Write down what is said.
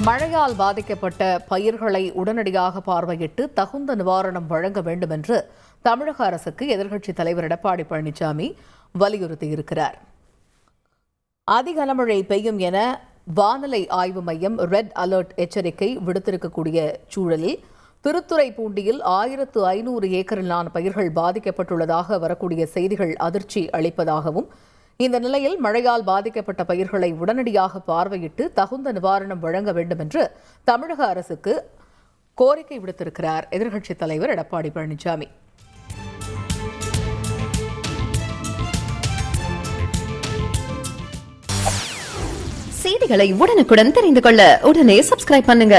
மழையால் பாதிக்கப்பட்ட பயிர்களை உடனடியாக பார்வையிட்டு தகுந்த நிவாரணம் வழங்க வேண்டும் என்று தமிழக அரசுக்கு எதிர்க்கட்சித் தலைவர் எடப்பாடி பழனிசாமி வலியுறுத்தியிருக்கிறார். அதிக கனமழை பெய்யும் என வானிலை ஆய்வு மையம் ரெட் அலர்ட் எச்சரிக்கை விடுத்திருக்கக்கூடிய சூழலில் திருத்துறைப்பூண்டியில் 1500 ஏக்கரிலான பயிர்கள் பாதிக்கப்பட்டுள்ளதாக வரக்கூடிய செய்திகள் அதிர்ச்சி அளிப்பதாகவும், இந்த நிலையில் மழையால் பாதிக்கப்பட்ட பயிர்களை உடனடியாக பார்வையிட்டு தகுந்த நிவாரணம் வழங்க வேண்டும் என்று தமிழக அரசுக்கு கோரிக்கை விடுத்திருக்கிறார் எதிர்க்கட்சித் தலைவர் எடப்பாடி பழனிசாமி. செய்திகளை உடனுக்குடன் தெரிந்து கொள்ள உடனே சப்ஸ்கிரைப் பண்ணுங்க.